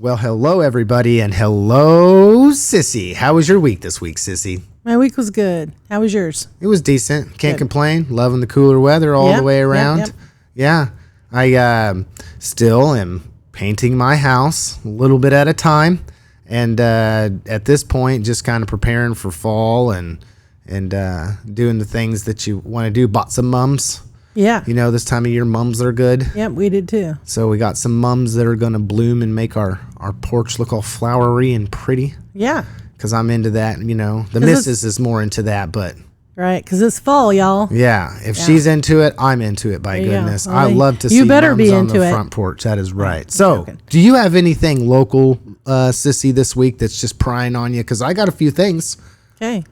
Well, hello, everybody, and hello, Sissy. How was your week this week, Sissy? My week was good. How was yours? It was decent. Can't complain. Loving the cooler weather all the way around. Yep. Yeah. I still am painting my house a little bit at a time. And at this point, just kind of preparing for fall and doing the things that you want to do. Bought some mums. Yeah. You know, this time of year, mums are good. Yep, we did too. So we got some mums that are going to bloom and make our porch look all flowery and pretty. Yeah. Because I'm into that, you know. The missus is more into that, but... Right, because it's fall, y'all. Yeah. If she's into it, I'm into it, by goodness. Well, I love to see you better mums be on the into it. front porch. That is right. So, do you have anything local, Sissy, this week that's just prying on you? Because I got a few things. Okay.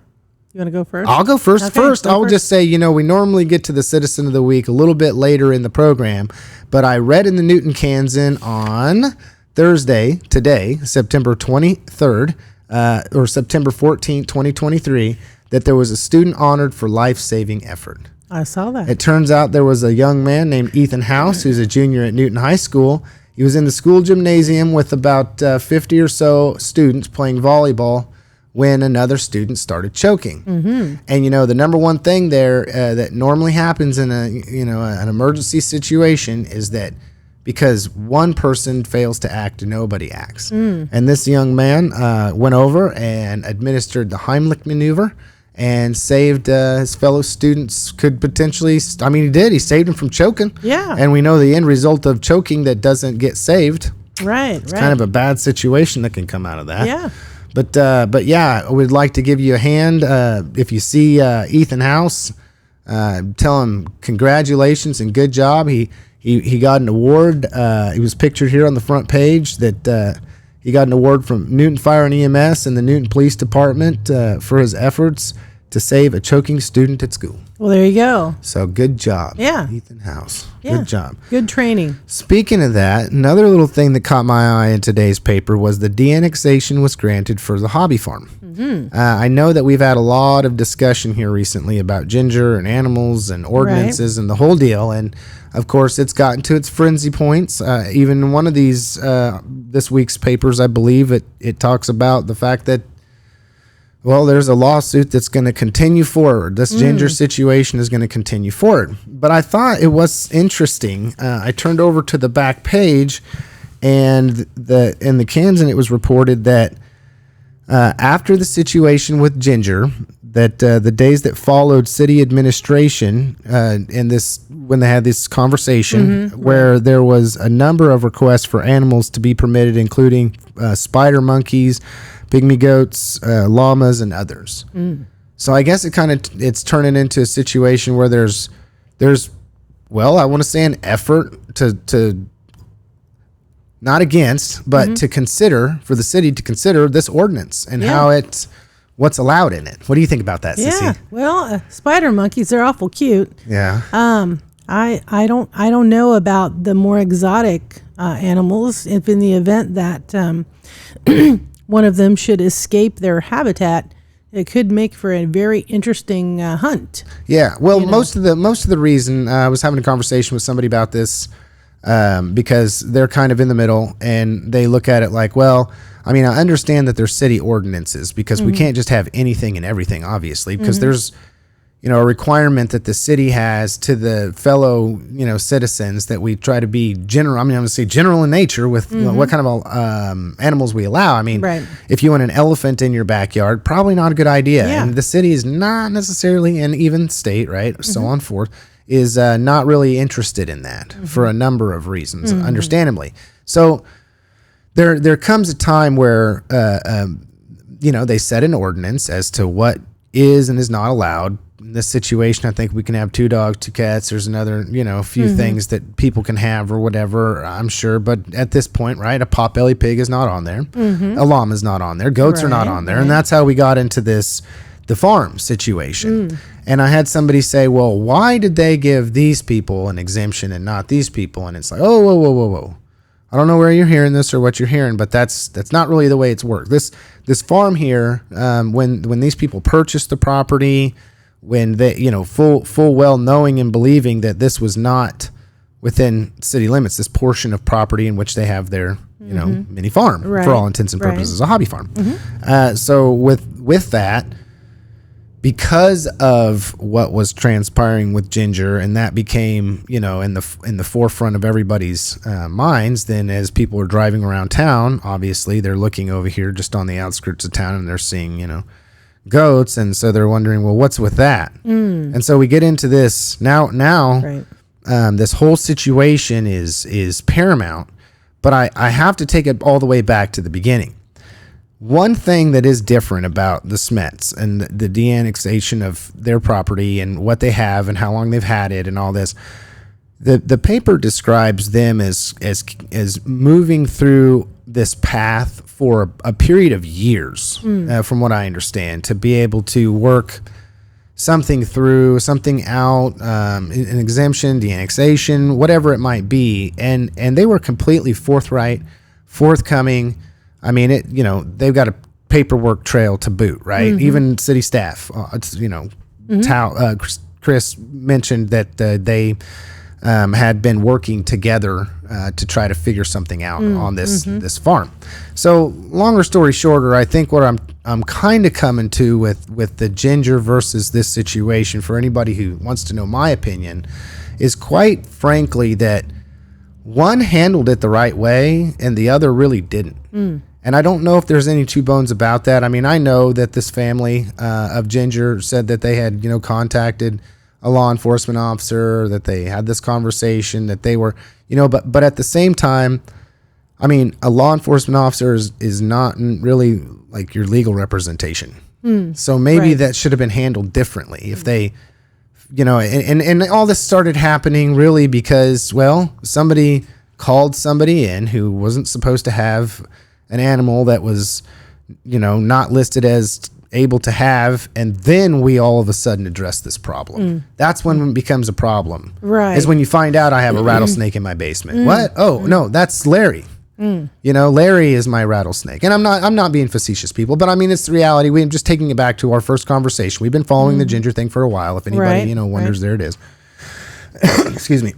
You want to go first? I'll go first. Okay, I will just say, you know, we normally get to the Citizen of the Week a little bit later in the program, but I read in the Newton Kansan on Thursday, today, September 23rd, or September 14th, 2023, that there was a student honored for life-saving effort. I saw that. It turns out there was a young man named Ethan House, who's a junior at Newton High School. He was in the school gymnasium with about 50 or so students playing volleyball when another student started choking. Mm-hmm. And, you know, the number one thing there that normally happens in an emergency situation is that because one person fails to act, nobody acts. And this young man went over and administered the Heimlich maneuver and saved his fellow students. Could potentially, he did. He saved them from choking. Yeah. And we know the end result of choking that doesn't get saved. Right. Kind of a bad situation that can come out of that. Yeah. But yeah, I would like to give you a hand. If you see Ethan House, tell him congratulations and good job. He got an award. He was pictured here on the front page that he got an award from Newton Fire and EMS and the Newton Police Department for his efforts to save a choking student at school. Well, there you go. So good job. Yeah. Ethan House. Yeah. Good job. Good training. Speaking of that, another little thing that caught my eye in today's paper was the de-annexation was granted for the hobby farm. Mm-hmm. I know that we've had a lot of discussion here recently about ginger and animals and ordinances and the whole deal. And of course, it's gotten to its frenzy points. Even in one of these, this week's papers, I believe it talks about the fact that, well, there's a lawsuit that's going to continue forward. This ginger situation is going to continue forward. But I thought it was interesting. I turned over to the back page, and in the Kansan, it was reported that after the situation with ginger, that the days that followed city administration when they had this conversation where there was a number of requests for animals to be permitted, including spider monkeys, pygmy goats, llamas, and others. So I guess it's turning into a situation where there's well, I want to say an effort to not against, but to consider, for the city to consider this ordinance and how what's allowed in it. What do you think about that, Sissy? Yeah. Well, spider monkeys, they're awful cute. Yeah. I don't know about the more exotic animals. If in the event that one of them should escape their habitat, it could make for a very interesting hunt. Yeah. Well, most of the reason I was having a conversation with somebody about this because they're kind of in the middle and they look at it like, well, I mean, I understand that there's city ordinances because we can't just have anything and everything, obviously, because there's, a requirement that the city has to the fellow, citizens that we try to be general. I mean, I'm going to say general in nature with what kind of animals we allow. I mean, if you want an elephant in your backyard, probably not a good idea. Yeah. And the city is not necessarily, and even state, right, so on forth, is not really interested in that for a number of reasons, understandably. So there comes a time where, they set an ordinance as to what is and is not allowed. In this situation, I think we can have 2 dogs, 2 cats. There's another, a few things that people can have or whatever, I'm sure. But at this point, right, a potbelly pig is not on there. A llama is not on there. Goats are not on there. And that's how we got into the farm situation. And I had somebody say, well, why did they give these people an exemption and not these people? And it's like, oh, whoa. I don't know where you're hearing this or what you're hearing, but that's not really the way it's worked. This farm here, when these people purchased the property, when they, full well knowing and believing that this was not within city limits, this portion of property in which they have their mini farm for all intents and purposes, a hobby farm. So with that, because of what was transpiring with Ginger, and that became, in the forefront of everybody's minds, then as people are driving around town, obviously they're looking over here just on the outskirts of town and they're seeing, goats. And so they're wondering, well, what's with that? And so we get into this now, this whole situation is paramount, but I have to take it all the way back to the beginning. One thing that is different about the Smets and the de-annexation of their property and what they have and how long they've had it and all this, the paper describes them as moving through this path for a period of years, from what I understand, to be able to work something through, something out, an exemption, de-annexation, whatever it might be, and they were completely forthcoming. I mean, they've got a paperwork trail to boot, right? Even city staff, Chris mentioned that they had been working together to try to figure something out on this farm. So, longer story shorter, I think what I'm kind of coming to with the Ginger versus this situation, for anybody who wants to know my opinion, is quite frankly that one handled it the right way and the other really didn't. And I don't know if there's any two bones about that. I mean, I know that this family of Ginger said that they had, contacted a law enforcement officer, that they had this conversation, that they were, but at the same time, I mean, a law enforcement officer is not really like your legal representation. So maybe that should have been handled differently if they, and all this started happening really because, well, somebody called somebody in who wasn't supposed to have an animal that was, not listed as able to have, and then we all of a sudden address this problem. That's when it becomes a problem. Right. Is when you find out I have a rattlesnake in my basement. What? Oh, no, that's Larry. Larry is my rattlesnake. And I'm not being facetious, people, but I mean, it's the reality. We're just taking it back to our first conversation. We've been following the Ginger thing for a while. If anybody, wonders, there it is. Excuse me.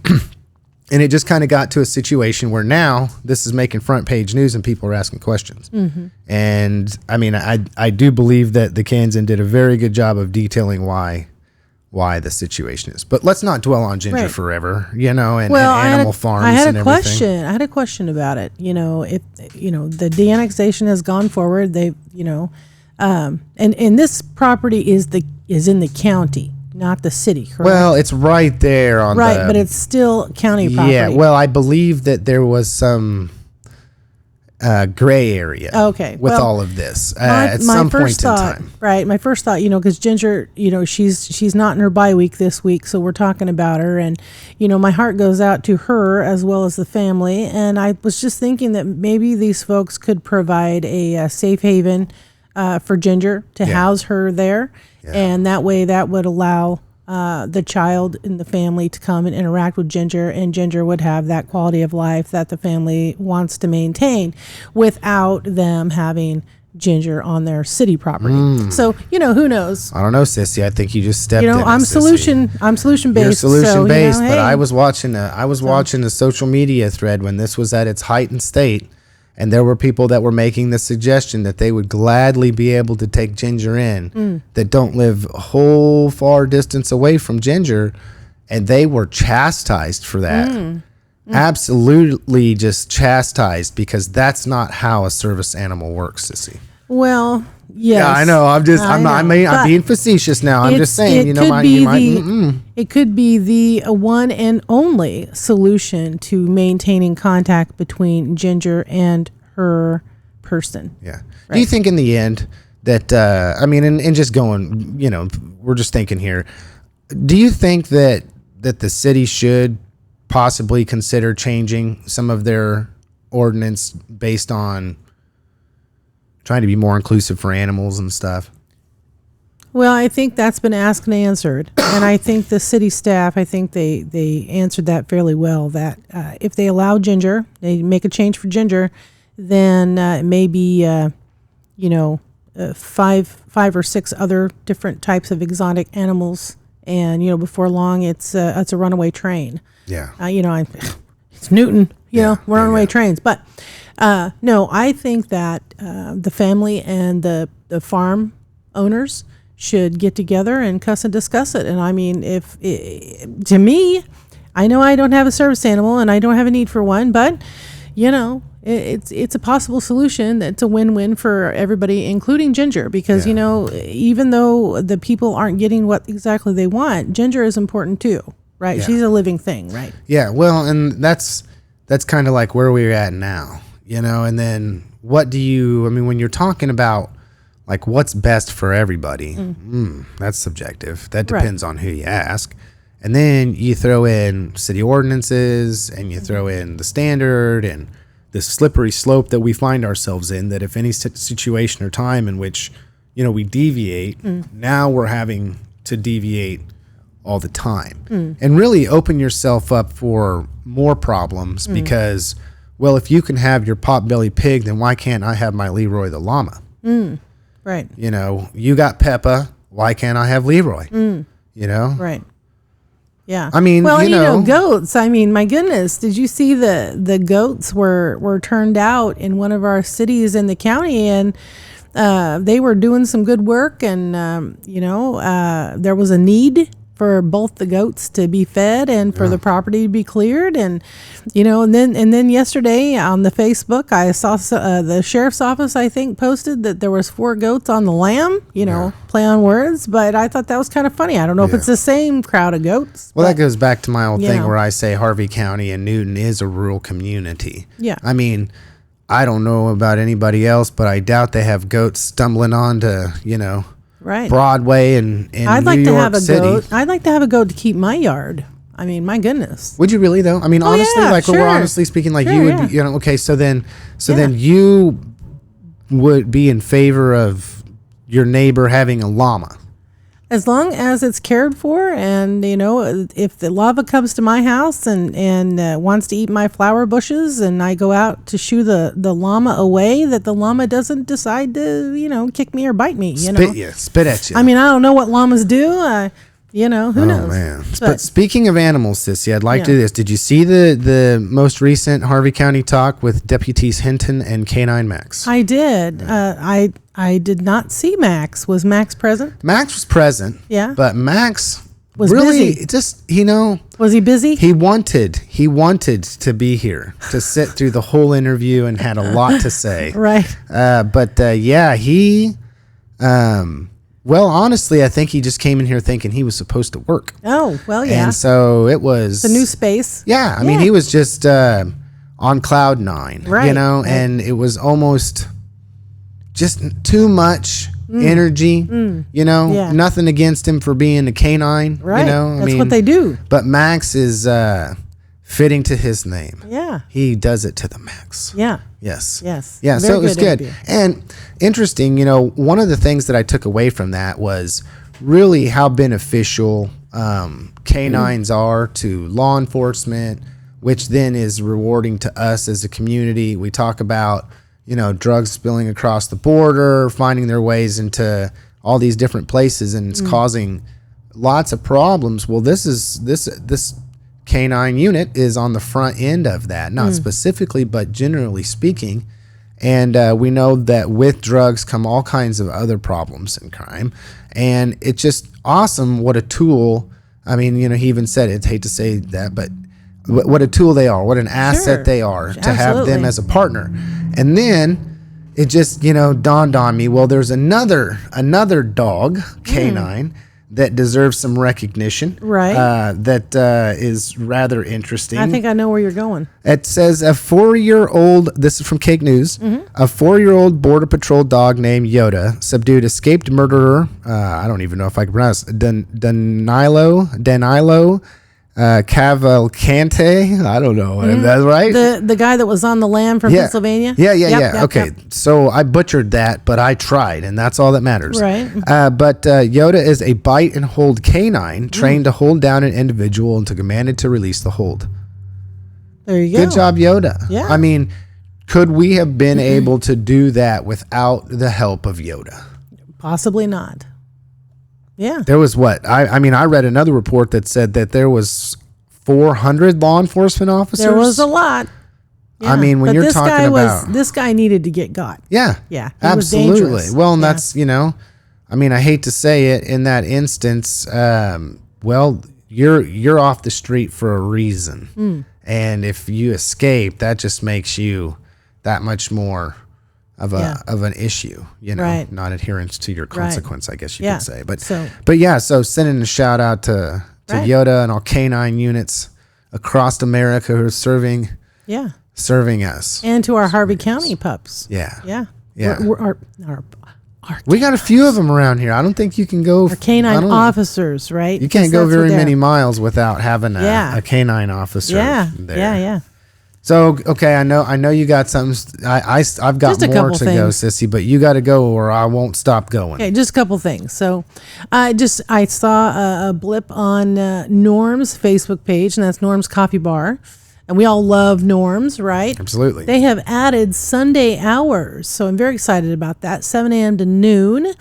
And it just kind of got to a situation where now this is making front page news and people are asking questions. And I mean, I do believe that the Kansan did a very good job of detailing why the situation is. But let's not dwell on Ginger forever, and animal farms and everything. I had a question about it. If the de-annexation has gone forward, they and this property is in the county, not the city, correct? Well, it's right there on but it's still county property. Yeah, well, I believe that there was some gray area with all of this at some point in time. Right, my first thought, because Ginger, she's not in her bye week this week, so we're talking about her, and, my heart goes out to her as well as the family, and I was just thinking that maybe these folks could provide a safe haven for Ginger to house her there. And that way that would allow the child in the family to come and interact with Ginger, and Ginger would have that quality of life that the family wants to maintain without them having Ginger on their city property. So, who knows? I don't know, Sissy. I think you just stepped in. I'm solution based. You're solution based, but I was watching a social media thread when this was at its heightened state. And there were people that were making the suggestion that they would gladly be able to take Ginger in that don't live a whole far distance away from Ginger. And they were chastised for that. Absolutely just chastised, because that's not how a service animal works, Sissy. Well, yes. Yeah, I know. I'm being facetious now. I'm just saying, it could be the one and only solution to maintaining contact between Ginger and her person. Yeah. Right. Do you think in the end that, and just going, we're just thinking here, do you think that the city should possibly consider changing some of their ordinance based on trying to be more inclusive for animals and stuff? Well, I think that's been asked and answered. And I think the city staff, they answered that fairly well, that if they allow Ginger, they make a change for Ginger, then maybe, 5 or 6 other different types of exotic animals. And, before long, it's a runaway train. Yeah. It's Newton, runaway trains. But no, I think that the family and the farm owners should get together and cuss and discuss it. And I mean, to me, I know I don't have a service animal and I don't have a need for one, but it's a possible solution. It's a win-win for everybody, including Ginger, because even though the people aren't getting what exactly they want, Ginger is important too, right? Yeah. She's a living thing, right? Yeah. Well, and that's kind of like where we're at now, and then when you're talking about like what's best for everybody, that's subjective. That depends on who you ask. And then you throw in city ordinances and you throw in the standard and this slippery slope that we find ourselves in, that if any situation or time in which, we deviate, now we're having to deviate all the time and really open yourself up for more problems because, well, if you can have your potbelly pig, then why can't I have my Leroy the llama? Right. You got Peppa, why can't I have Leroy? Right. Yeah. I mean, goats. I mean, my goodness, did you see the goats were turned out in one of our cities in the county, and they were doing some good work, and there was a need for both the goats to be fed and for the property to be cleared, and and then yesterday on the Facebook I saw the sheriff's office, I think, posted that there was 4 goats on the lamb, play on words, but I thought that was kind of funny. I don't know if it's the same crowd of goats. Well, that goes back to my old thing where I say Harvey County and Newton is a rural community. Yeah. I mean, I don't know about anybody else, but I doubt they have goats stumbling onto, right, Broadway and I'd like New to York have a City. goat. I'd like to have a goat to keep my yard. I mean, my goodness. Would you really though? I mean, honestly, we're honestly speaking, like you would, okay. So then you would be in favor of your neighbor having a llama. As long as it's cared for, and if the lava comes to my house and wants to eat my flower bushes, and I go out to shoo the llama away, that the llama doesn't decide to kick me or bite me. Spit at you. I mean, I don't know what llamas do. Who knows? Oh man! But speaking of animals, Sissy, I'd like to do this. Did you see the most recent Harvey County talk with Deputies Hinton and K9 Max? I did. I did not see Max. Was Max present? Max was present. Yeah. But Max was really busy. Just Was he busy? He wanted to be here to sit through the whole interview and had a lot to say. Right. He. Well, honestly, I think he just came in here thinking he was supposed to work. Oh, well, yeah. And so it was the new space. Yeah, I mean, he was just on cloud 9, right, and it was almost just too much energy, nothing against him for being a canine, right? That's what they do. But Max is fitting to his name. Yeah. He does it to the max. Yeah. Yes. Yes. Yeah, Very so it was good. Interview. And interesting, one of the things that I took away from that was really how beneficial canines are to law enforcement, which then is rewarding to us as a community. We talk about, drugs spilling across the border, finding their ways into all these different places, and it's causing lots of problems. Well, this canine unit is on the front end of that, not specifically, but generally speaking. And we know that with drugs come all kinds of other problems and crime. And it's just awesome what a tool. I mean, he even said it, hate to say that, but what a tool they are, what an asset they are to have them as a partner. And then it just, dawned on me, well, there's another dog, canine, that deserves some recognition. Right. That is rather interesting. I think I know where you're going. It says a 4-year-old, this is from Cake News, a 4-year-old Border Patrol dog named Yoda subdued escaped murderer, I don't even know if I can pronounce it, Danilo Cavalcante. I don't know. That's right. The guy that was on the lam from Pennsylvania. Yeah. Okay. So I butchered that, but I tried, and that's all that matters. Right. But Yoda is a bite and hold canine trained to hold down an individual and to commanded to release the hold. There you go. Good job, Yoda. Yeah. I mean, could we have been able to do that without the help of Yoda? Possibly not. Yeah. There was what? I mean, I read another report that said that there was 400 law enforcement officers. There was a lot. I mean, when but you're this talking guy about this guy needed to get got. Yeah. Yeah, he was absolutely. dangerous. Well, and Yeah. that's, I mean, I hate to say it in that instance. Well, you're off the street for a reason. And if you escape, that just makes you that much more of an issue, Right. not adherence to your consequence, I guess you could say. But so sending a shout out to Yoda and all canine units across America who are serving us. And to our Harvey County pups. Yeah. Yeah. Yeah. Our We got a few of them around here. I don't think you can go. our canine officers, right? You can't Because go that's what very they're- many miles without having a canine officer Yeah. there. Yeah. So, okay, I know you got something. I've got Just a more couple to go, things. Sissy, but you got to go or I won't stop going. Okay, just a couple things. So, I saw a blip on Norm's Facebook page, and that's Norm's Coffee Bar, and we all love Norm's, right? Absolutely. They have added Sunday hours, so I'm very excited about that. 7 a.m. to noon.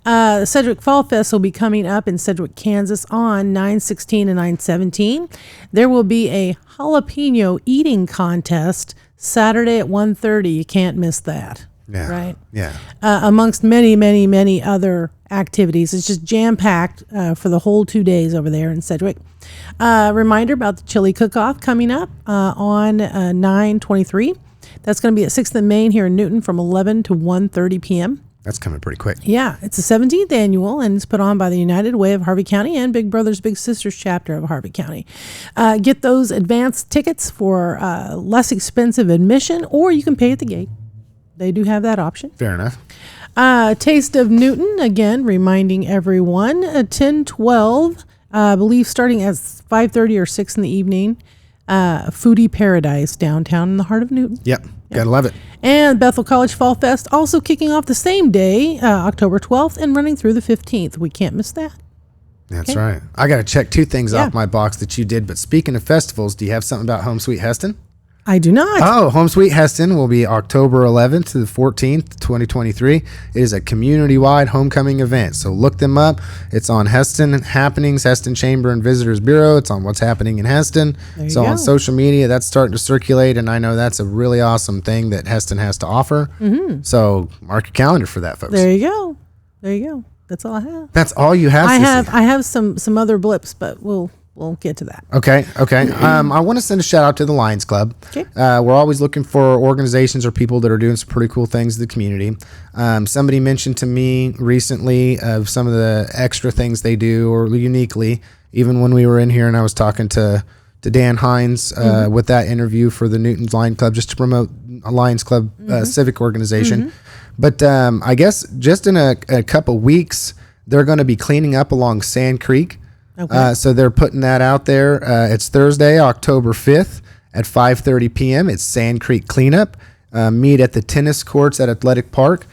The Sedgwick Fall Fest will be coming up in Sedgwick, Kansas on 9/16 and 9/17. There will be a jalapeno eating contest Saturday at 1:30. You can't miss that. Yeah. Right? Yeah. Amongst many, many, many other activities. It's just jam-packed for the whole 2 days over there in Sedgwick. Reminder about the chili cook-off coming up on 9/23. That's going to be at 6th and Main here in Newton from 11 to 1:30 p.m. That's coming pretty quick. Yeah, it's the 17th annual, and it's put on by the United Way of Harvey County and Big Brothers Big Sisters chapter of Harvey County. Get those advanced tickets for less expensive admission, or you can pay at the gate. They do have that option. Fair enough. Taste of Newton, again, reminding everyone, 10/12, I believe starting at 5:30 or 6 in the evening, Foodie Paradise downtown in the heart of Newton. Yep. Gotta love it. And Bethel College Fall Fest also kicking off the same day, October 12th, and running through the 15th. We can't miss that. That's right. I got to check two things Yeah. off my box that you did. But speaking of festivals, do you have something about Home Sweet Heston? I do not. Oh, Home Sweet Heston will be October 11th to the 14th, 2023. It is a community-wide homecoming event. So look them up. It's on Heston Happenings, Heston Chamber and Visitors Bureau. It's on What's Happening in Heston. So on social media, that's starting to circulate, and I know that's a really awesome thing that Heston has to offer. Mm-hmm. So mark your calendar for that, folks. There you go. There you go. That's all I have. That's all you have, Sissy? I have some other blips, but we'll get to that. Okay. I want to send a shout out to the Lions Club. Okay. We're always looking for organizations or people that are doing some pretty cool things in the community. Somebody mentioned to me recently of some of the extra things they do or uniquely, even when we were in here and I was talking to Dan Hines with that interview for the Newton's Lions Club just to promote a Lions Club civic organization. But I guess just in a couple weeks, they're going to be cleaning up along Sand Creek. Okay. So they're putting that out there. It's Thursday, October 5th at 5:30 p.m. It's Sand Creek Cleanup. Meet at the tennis courts at Athletic Park.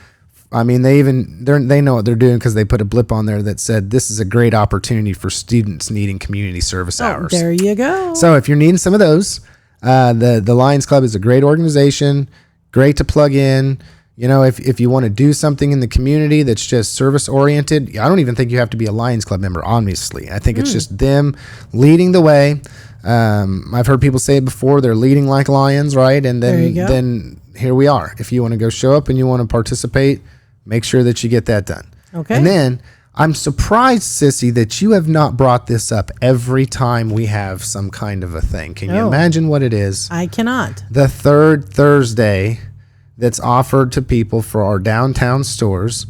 I mean, they know what they're doing because they put a blip on there that said this is a great opportunity for students needing community service hours. There you go. So if you're needing some of those, the Lions Club is a great organization, great to plug in. You know, if you want to do something in the community that's just service oriented, I don't even think you have to be a Lions Club member, honestly. I think it's just them leading the way. I've heard people say it before, they're leading like lions, right? And then here we are. If you want to go show up and you want to participate, make sure that you get that done. Okay. And then I'm surprised, Sissy, that you have not brought this up every time we have some kind of a thing. Can you imagine what it is? I cannot. The third Thursday that's offered to people for our downtown stores.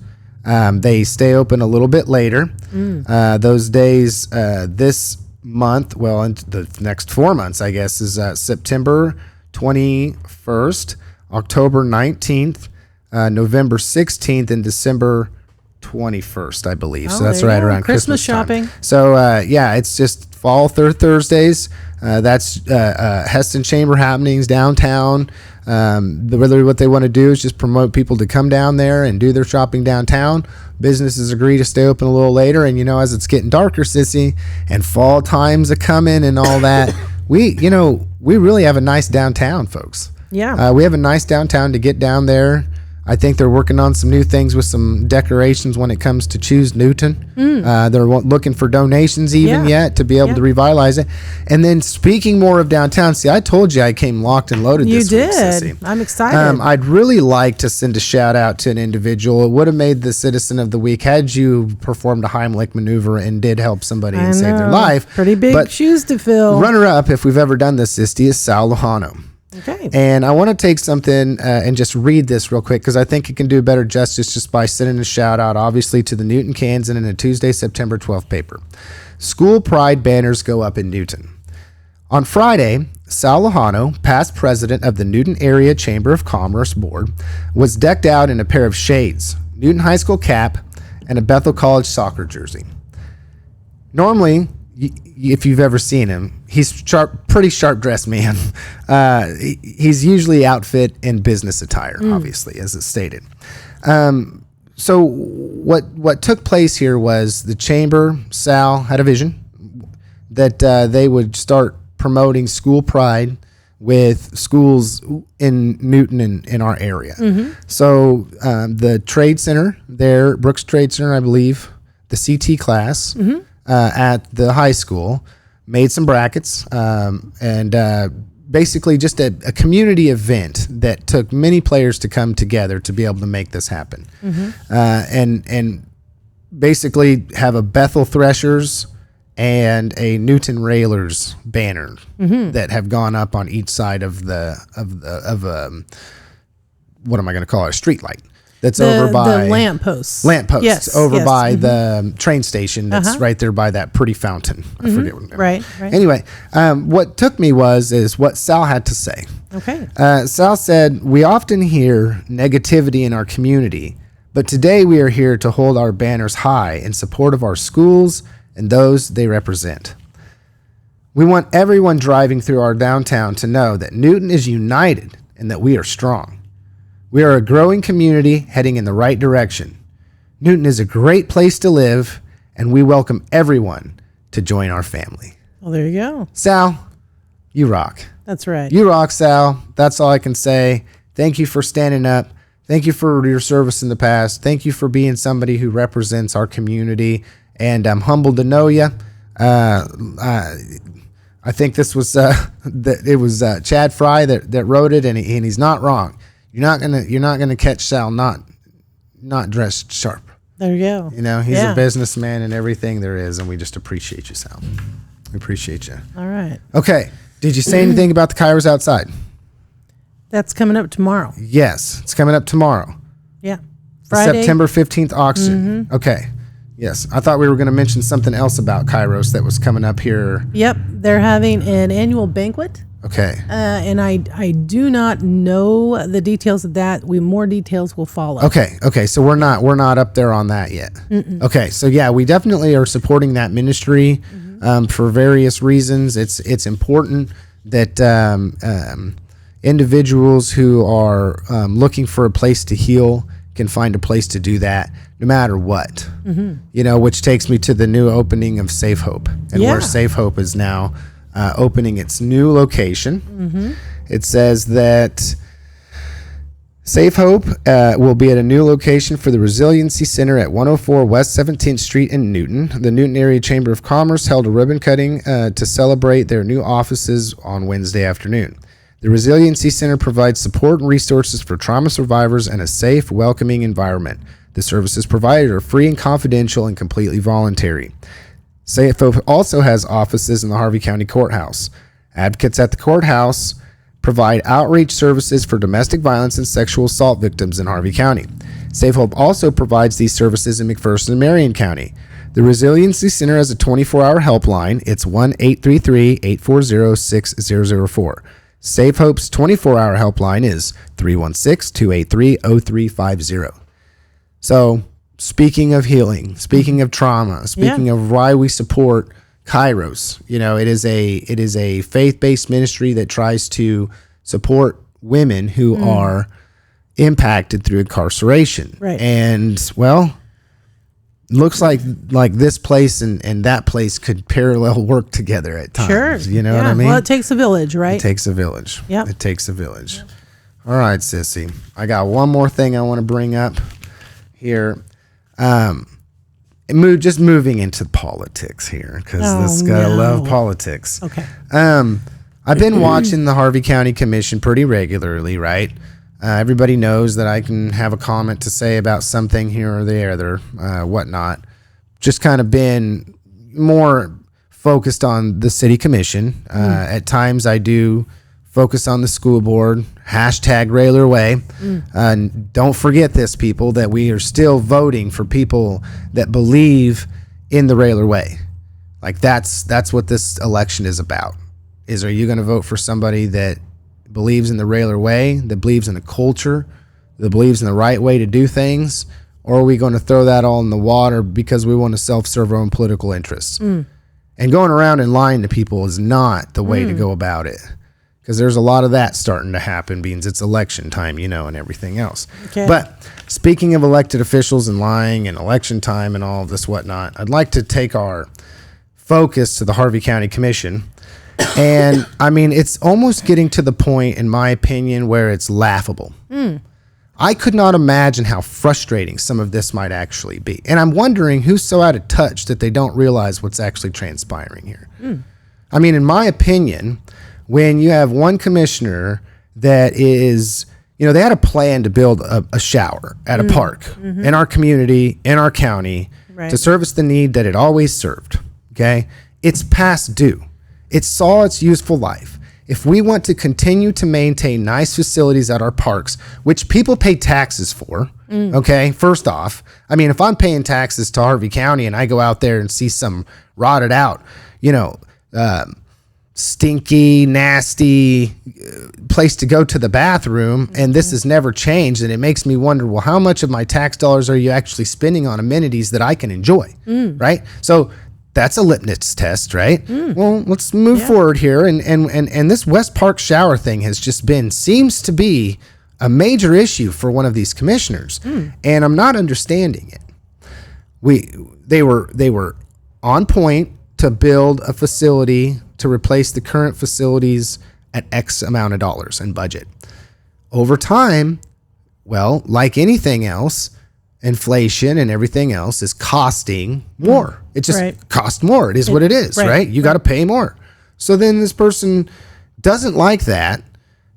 They stay open a little bit later. Those days this month, well, in the next 4 months, I guess, is September 21st, October 19th, November 16th, and December 21st, I believe. So that's right around Christmas shopping. time. So, it's just fall third Thursdays. That's Heston Chamber Happenings downtown. Really what they want to do is just promote people to come down there and do their shopping downtown. Businesses agree to stay open a little later. And, as it's getting darker, Sissy, and fall times are coming and all that, we really have a nice downtown, folks. Yeah. We have a nice downtown to get down there. I think they're working on some new things with some decorations when it comes to Choose Newton. They're looking for donations yet to be able to revitalize it. And then speaking more of downtown, see, I told you I came locked and loaded this week, Sissy. I'm excited. I'd really like to send a shout out to an individual. It would have made the Citizen of the Week had you performed a Heimlich maneuver and did help somebody and save their life. Pretty big shoes to fill. Runner-up, if we've ever done this, Sissy, is Sal Lojano. Okay. And I want to take something and just read this real quick because I think it can do better justice just by sending a shout out, obviously, to the Newton Kansan in a Tuesday, September 12th paper. School pride banners go up in Newton. On Friday, Sal Lojano, past president of the Newton Area Chamber of Commerce Board, was decked out in a pair of shades, Newton High School cap, and a Bethel College soccer jersey. Normally, if you've ever seen him, he's pretty sharp dressed man. He's usually outfit in business attire, obviously, as it's stated. So what took place here was the chamber, Sal, had a vision that they would start promoting school pride with schools in Newton and in our area. So the trade center there, Brooks Trade Center, I believe, the CT class, at the high school, made some brackets, and basically just a community event that took many players to come together to be able to make this happen. And basically have a Bethel Threshers and a Newton Railers banner that have gone up on each side of what am I going to call it? A street light. That's over by the lampposts. Yes, over by the train station. That's right there by that pretty fountain. I forget what. Right. Anyway, what took me is what Sal had to say. Okay. Sal said, "We often hear negativity in our community, but today we are here to hold our banners high in support of our schools and those they represent. We want everyone driving through our downtown to know that Newton is united and that we are strong. We are a growing community heading in the right direction. Newton is a great place to live, and we welcome everyone to join our family." Well, there you go. Sal, you rock. That's right. You rock, Sal. That's all I can say. Thank you for standing up. Thank you for your service in the past. Thank you for being somebody who represents our community, and I'm humbled to know you. I think this was Chad Fry that wrote it, and he's not wrong. You're not gonna catch Sal not dressed sharp. There you go. You know, he's a businessman and everything there is, and we just appreciate you, Sal. We appreciate you. All right. Okay. Did you say anything about the Kairos outside? That's coming up tomorrow. Yes, it's coming up tomorrow. Yeah. Friday. September 15th auction. Okay. Yes. I thought we were going to mention something else about Kairos that was coming up here. Yep. They're having an annual banquet. Okay. And I do not know the details of that. More details will follow. Okay. So we're not up there on that yet. Okay. So yeah, we definitely are supporting that ministry for various reasons. It's important that individuals who are looking for a place to heal can find a place to do that no matter what. You know, which takes me to the new opening of Safe Hope and where Safe Hope is now opening its new location. It says that Safe Hope will be at a new location for the Resiliency Center at 104 West 17th Street in Newton. The Newton Area Chamber of Commerce held a ribbon cutting to celebrate their new offices on Wednesday afternoon. The Resiliency Center provides support and resources for trauma survivors and a safe, welcoming environment. The services provided are free and confidential and completely voluntary. Safe Hope also has offices in the Harvey County Courthouse. Advocates at the courthouse provide outreach services for domestic violence and sexual assault victims in Harvey County. Safe Hope also provides these services in McPherson and Marion County. The Resiliency Center has a 24-hour helpline. It's 1-833-840-6004. Safe Hope's 24-hour helpline is 316-283-0350. So, speaking of healing, speaking of trauma, speaking of why we support Kairos, you know, it is a faith-based ministry that tries to support women who are impacted through incarceration. Right. And, well, looks like this place and that place could parallel work together at times. Sure. You know what I mean? Well, it takes a village, right? It takes a village. Yep. It takes a village. All right, Sissy. I got one more thing I want to bring up here. Just moving into politics here, because this guy love politics. Okay. I've been watching the Harvey County Commission pretty regularly, right? Everybody knows that I can have a comment to say about something here or there, whatnot. Just kind of been more focused on the city commission. At times I do focus on the school board, hashtag Railer Way. Don't forget this, people, that we are still voting for people that believe in the Railer Way. Like that's what this election is about. Are you going to vote for somebody that believes in the Railer Way, that believes in the culture, that believes in the right way to do things? Or are we going to throw that all in the water because we want to self-serve our own political interests? And going around and lying to people is not the way to go about it. Because there's a lot of that starting to happen, being it's election time, and everything else. Okay. But speaking of elected officials and lying and election time and all of this whatnot, I'd like to take our focus to the Harvey County Commission. And, I mean, it's almost getting to the point, in my opinion, where it's laughable. I could not imagine how frustrating some of this might actually be. And I'm wondering who's so out of touch that they don't realize what's actually transpiring here. I mean, in my opinion, when you have one commissioner that is, they had a plan to build a shower at a park in our community, in our county, to service the need that it always served. Okay. It's past due. It saw its useful life. If we want to continue to maintain nice facilities at our parks, which people pay taxes for, okay, first off, I mean, if I'm paying taxes to Harvey County and I go out there and see some rotted out, stinky, nasty place to go to the bathroom, and this has never changed, and it makes me wonder, well, how much of my tax dollars are you actually spending on amenities that I can enjoy, right? So that's a litmus test, right? Well, let's move forward here, and this West Park shower thing has just seems to be a major issue for one of these commissioners, and I'm not understanding it. They were on point to build a facility to replace the current facilities at X amount of dollars in budget. Over time, well, like anything else, inflation and everything else is costing more. It just costs more. It is what it is, right? You got to pay more. So then this person doesn't like that,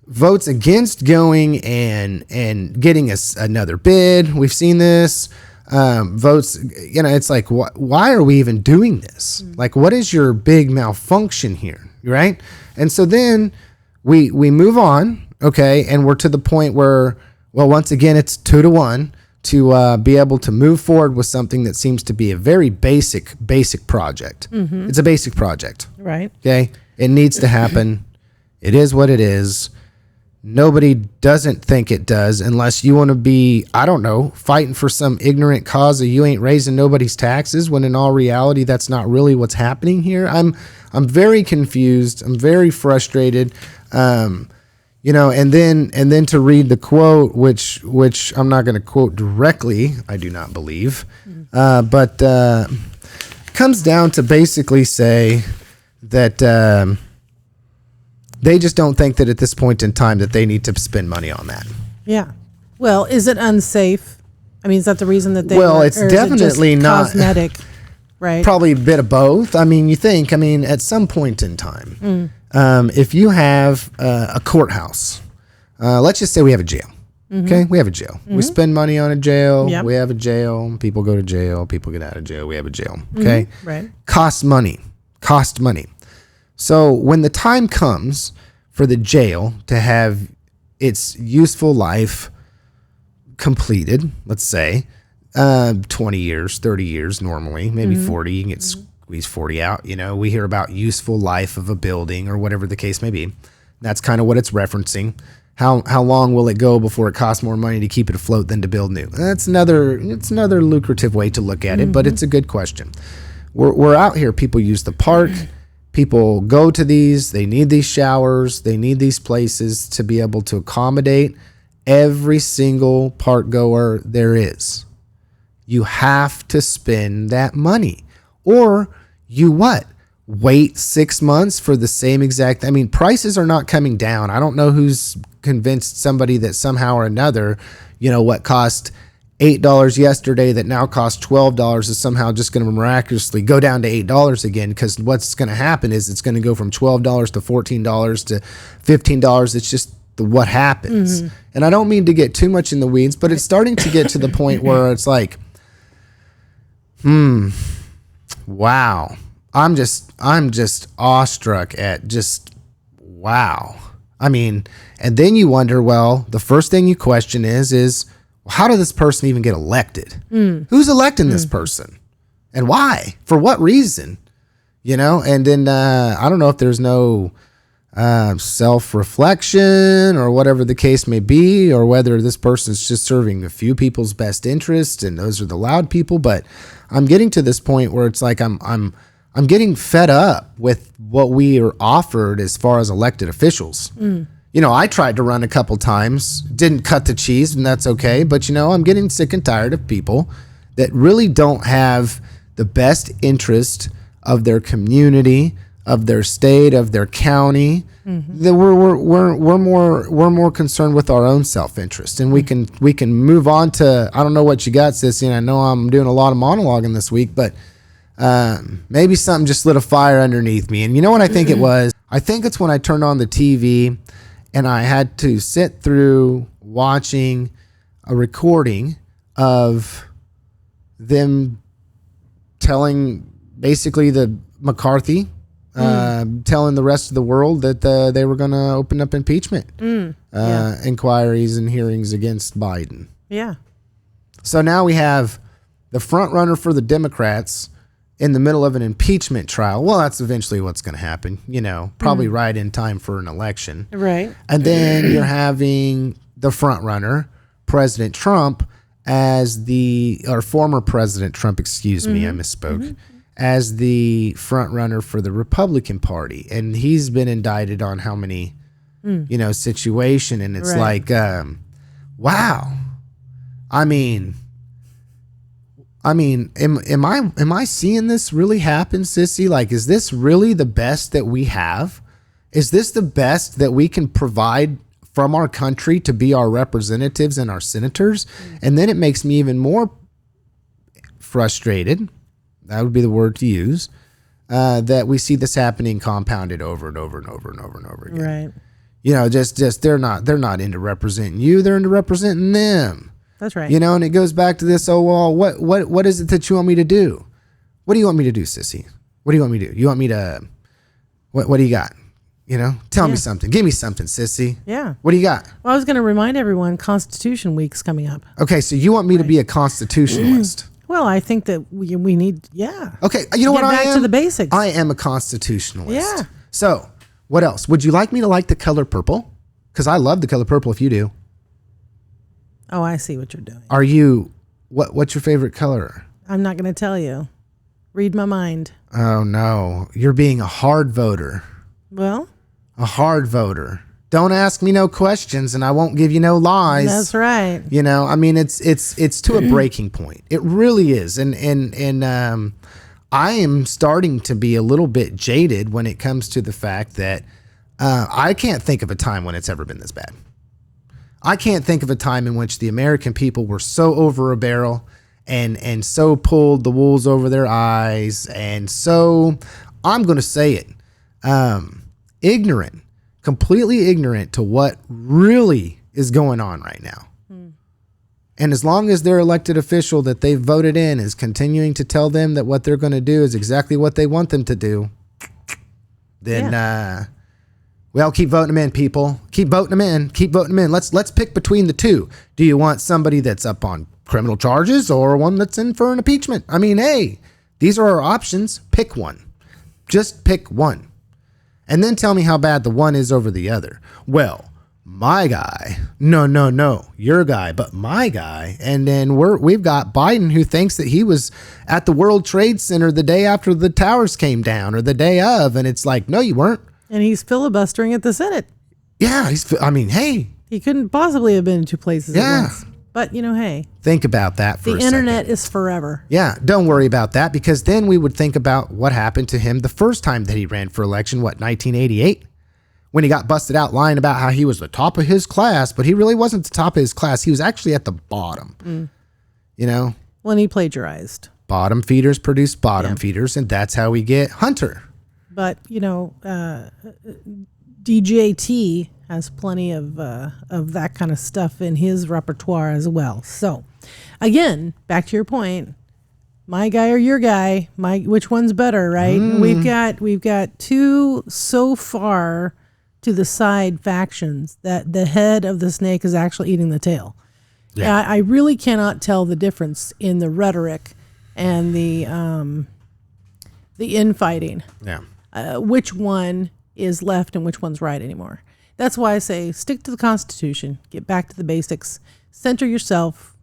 votes against going and getting another bid. We've seen this. Votes, it's like, why are we even doing this? Like, what is your big malfunction here, right? And so then we move on, okay, and we're to the point where, well, once again, it's 2-1 to be able to move forward with something that seems to be a very basic project. It's a basic project, right? Okay, it needs to happen. It is what it is. Nobody doesn't think it does unless you want to be, I don't know, fighting for some ignorant cause that you ain't raising nobody's taxes, when in all reality, that's not really what's happening here. I'm very confused. I'm very frustrated. And then to read the quote, which I'm not going to quote directly, I do not believe, but comes down to basically say that they just don't think that at this point in time that they need to spend money on that. Yeah. Well, is it unsafe? I mean, is that the reason that they? Well, it's definitely not cosmetic, right? Probably a bit of both. I mean, at some point in time, if you have a courthouse, let's just say we have a jail. Okay, we have a jail. We spend money on a jail. Yep. We have a jail. People go to jail. People get out of jail. We have a jail. Okay, right. Cost money. So when the time comes for the jail to have its useful life completed, let's say 20 years, 30 years normally, maybe 40, you can get squeeze 40 out. We hear about useful life of a building or whatever the case may be. That's kind of what it's referencing. How long will it go before it costs more money to keep it afloat than to build new? It's another lucrative way to look at it, but it's a good question. We're out here. People use the park. People go to these. They need these showers. They need these places to be able to accommodate every single park goer there is. You have to spend that money. Or you what? Wait 6 months for the same exact. I mean, prices are not coming down. I don't know who's convinced somebody that somehow or another, what cost $8 yesterday that now costs $12 is somehow just going to miraculously go down to $8 again, because what's going to happen is it's going to go from $12 to $14 to $15. It's just what happens. And I don't mean to get too much in the weeds, but it's starting to get to the point where it's like, wow. I'm just awestruck at just, wow. I mean, and then you wonder, well, the first thing you question is how did this person even get elected? Who's electing this person? And why? For what reason? And then I don't know if there's no self-reflection or whatever the case may be, or whether this person's just serving a few people's best interests and those are the loud people. But I'm getting to this point where it's like I'm getting fed up with what we are offered as far as elected officials. I tried to run a couple times, didn't cut the cheese, and that's okay. But, I'm getting sick and tired of people that really don't have the best interest of their community, of their state, of their county. That we're more concerned with our own self-interest, and we can move on to, I don't know what you got, Sissy, and I know I'm doing a lot of monologuing this week, but maybe something just lit a fire underneath me. And you know what I think it was? I think it's when I turned on the TV and I had to sit through watching a recording of them telling basically the McCarthy, telling the rest of the world that they were going to open up impeachment inquiries and hearings against Biden. Yeah. So now we have the front runner for the Democrats in the middle of an impeachment trial. Well, that's eventually what's going to happen, probably right in time for an election. Right. And then you're having the front runner, President Trump, or former President Trump, excuse me, I misspoke, as the front runner for the Republican Party. And he's been indicted on how many, situation. And it's like, wow. I mean, am I seeing this really happen, Sissy? Like, is this really the best that we have? Is this the best that we can provide from our country to be our representatives and our senators? And then it makes me even more frustrated. That would be the word to use. That we see this happening compounded over and over and over and over and over again. Right. Just they're not into representing you. They're into representing them. That's right. And it goes back to this, what is it that you want me to do? What do you want me to do, Sissy? What do you want me to do? You want me to, what do you got? Tell me something. Give me something, Sissy. Yeah. What do you got? Well, I was going to remind everyone Constitution Week's coming up. Okay, so you want me to be a constitutionalist? Well, I think that we need, Okay, you know what I am? Get back to the basics. I am a constitutionalist. Yeah. So, what else? Would you like me to like the color purple? Because I love the color purple if you do. Oh, I see what you're doing. Are you, what's your favorite color? I'm not going to tell you. Read my mind. Oh, no. You're being a hard voter. Well? A hard voter. Don't ask me no questions and I won't give you no lies. That's right. It's to a breaking point. It really is. And I am starting to be a little bit jaded when it comes to the fact that I can't think of a time when it's ever been this bad. I can't think of a time in which the American people were so over a barrel and so pulled the wools over their eyes and so, I'm going to say it, ignorant, completely ignorant to what really is going on right now. And as long as their elected official that they've voted in is continuing to tell them that what they're going to do is exactly what they want them to do, then well, keep voting them in, people. Keep voting them in. Keep voting them in. Let's pick between the two. Do you want somebody that's up on criminal charges or one that's in for an impeachment? I mean, hey, these are our options. Pick one. Just pick one. And then tell me how bad the one is over the other. Well, my guy. No. Your guy, but my guy. And then we've got Biden who thinks that he was at the World Trade Center the day after the towers came down or the day of. And it's like, no, you weren't. And he's filibustering at the Senate. Yeah, hey. He couldn't possibly have been in two places at once. But, hey. Think about that for a second. The internet is forever. Yeah, don't worry about that because then we would think about what happened to him the first time that he ran for election, 1988? when he got busted out lying about how he was the top of his class, but he really wasn't the top of his class. He was actually at the bottom, you know? When he plagiarized. Bottom feeders produce bottom feeders, and that's how we get Hunter. But, you know, DJT has plenty of that kind of stuff in his repertoire as well. So, again, back to your point, my guy or your guy, which one's better, right? We've got two so far to the side factions that the head of the snake is actually eating the tail. Yeah. I really cannot tell the difference in the rhetoric and the infighting. Yeah. Which one is left and which one's right anymore. That's why I say stick to the Constitution, get back to the basics, center yourself,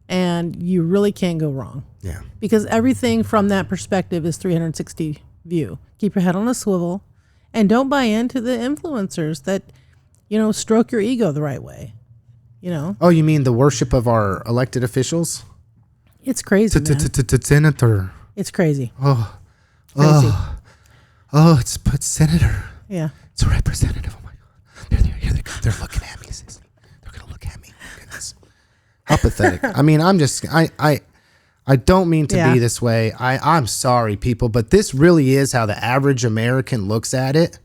and you really can't go wrong. Yeah. Because everything from that perspective is 360 view. Keep your head on a swivel and don't buy into the influencers that, you know, stroke your ego the right way. You know? Oh, you mean the worship of our elected officials? It's crazy, man. Senator. It's crazy. Oh. Crazy. Oh, it's senator. Yeah. It's a representative. Oh my God. Here they go. They're looking at me, Sissy. They're going to look at me. Goodness. How pathetic. I mean, I don't mean to be this way. I'm sorry, people, but this really is how the average American looks at it.